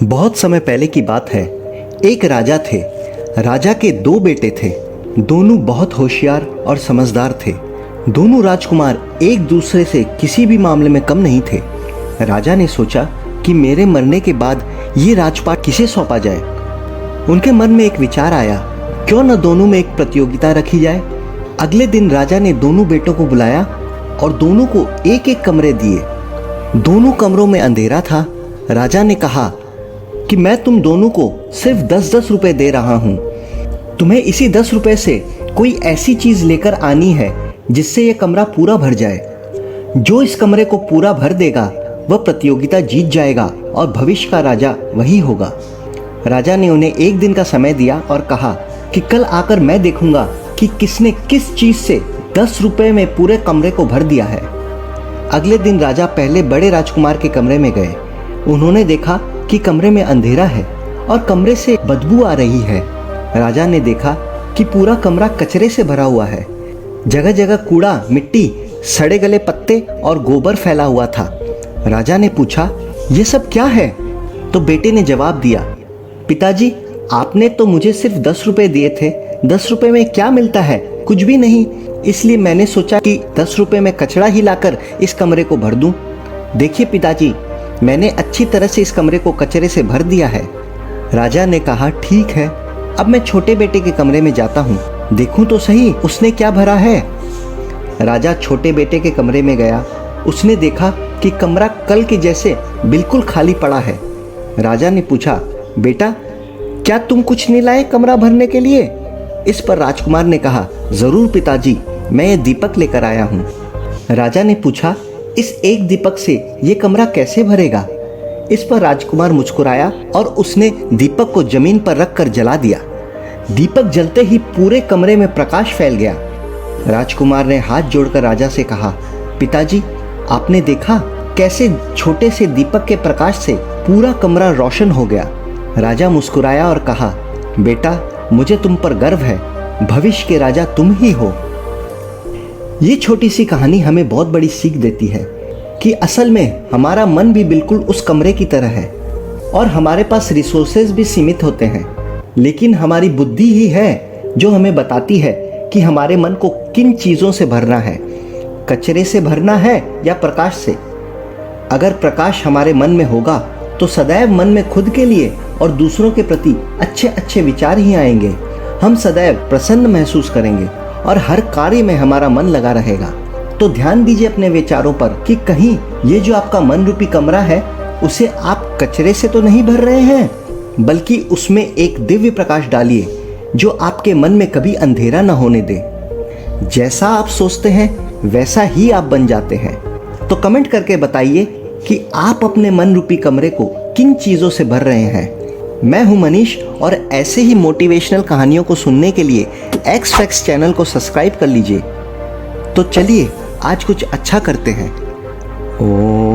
बहुत समय पहले की बात है। एक राजा थे। राजा के दो बेटे थे। दोनों बहुत होशियार और समझदार थे। दोनों राजकुमार एक दूसरे से किसी भी मामले में कम नहीं थे। राजा ने सोचा कि मेरे मरने के बाद ये राजपाट किसे सौंपा जाए। उनके मन में एक विचार आया, क्यों न दोनों में एक प्रतियोगिता रखी जाए। अगले दिन राजा ने दोनों बेटों को बुलाया और दोनों को एक एक कमरे दिए। दोनों कमरों में अंधेरा था। राजा ने कहा कि मैं तुम दोनों को सिर्फ 10-10 रुपए दे रहा हूं। तुम्हें इसी 10 रुपए से कोई ऐसी चीज लेकर आनी है जिससे यह कमरा पूरा भर जाए। जो इस कमरे को पूरा भर देगा वह प्रतियोगिता जीत जाएगा और भविष्य का राजा वही होगा। राजा ने उन्हें एक दिन का समय दिया और कहा कि कल आकर मैं देखूंगा कि किसने किस चीज से 10 रुपए में पूरे कमरे को भर दिया है। अगले दिन राजा पहले बड़े राजकुमार के कमरे में गए। उन्होंने देखा कि कमरे में अंधेरा है और कमरे से बदबू आ रही है। राजा ने देखा कि पूरा कमरा कचरे से भरा हुआ है। जगह जगह कूड़ा, मिट्टी, सड़े गले पत्ते और गोबर फैला हुआ था। राजा ने पूछा, ये सब क्या है? तो बेटे ने जवाब दिया, पिताजी, आपने तो मुझे सिर्फ 10 रुपए दिए थे। 10 रुपए में क्या मिलता है? कुछ भी नहीं। इसलिए मैंने सोचा कि 10 रुपए में कचरा ही लाकर इस कमरे को भर दूं। देखिए पिताजी, मैंने अच्छी तरह से इस कमरे को कचरे से भर दिया है। राजा ने कहा, ठीक है, अब मैं छोटे बेटे के कमरे में जाता हूँ, देखूं तो सही उसने क्या भरा है। राजा छोटे बेटे के कमरे में गया। उसने देखा कि कमरा कल के जैसे बिल्कुल खाली पड़ा है। राजा ने पूछा, बेटा, क्या तुम कुछ नहीं लाए कमरा भरने के लिए? इस पर राजकुमार ने कहा, जरूर पिताजी, मैं ये दीपक लेकर आया हूँ। राजा ने पूछा, इस एक दीपक से ये कमरा कैसे भरेगा? इस पर राजकुमार मुस्कुराया और उसने दीपक को जमीन पर रखकर जला दिया। दीपक जलते ही पूरे कमरे में प्रकाश फैल गया। राजकुमार ने हाथ जोड़कर राजा से कहा, पिताजी, आपने देखा कैसे छोटे से दीपक के प्रकाश से पूरा कमरा रोशन हो गया। राजा मुस्कुराया और कहा, बेटा, मुझे तुम पर गर्व है। भविष्य के राजा तुम ही हो। ये छोटी सी कहानी हमें बहुत बड़ी सीख देती है कि असल में हमारा मन भी बिल्कुल उस कमरे की तरह है और हमारे पास रिसोर्सेज भी सीमित होते हैं, लेकिन हमारी बुद्धि ही है जो हमें बताती है कि हमारे मन को किन चीज़ों से भरना है, कचरे से भरना है या प्रकाश से। अगर प्रकाश हमारे मन में होगा तो सदैव मन में खुद के लिए और दूसरों के प्रति अच्छे अच्छे विचार ही आएंगे। हम सदैव प्रसन्न महसूस करेंगे और हर कार्य में हमारा मन लगा रहेगा। तो ध्यान दीजिए अपने विचारों पर कि कहीं ये जो आपका मन रूपी कमरा है उसे आप कचरे से तो नहीं भर रहे हैं, बल्कि उसमें एक दिव्य प्रकाश डालिए जो आपके मन में कभी अंधेरा न होने दे। जैसा आप सोचते हैं वैसा ही आप बन जाते हैं। तो कमेंट करके बताइए कि आप अपने मन रूपी कमरे को किन चीज़ों से भर रहे हैं। मैं हूं मनीष और ऐसे ही मोटिवेशनल कहानियों को सुनने के लिए एक्स फैक्ट्स चैनल को सब्सक्राइब कर लीजिए। तो चलिए आज कुछ अच्छा करते हैं। ओम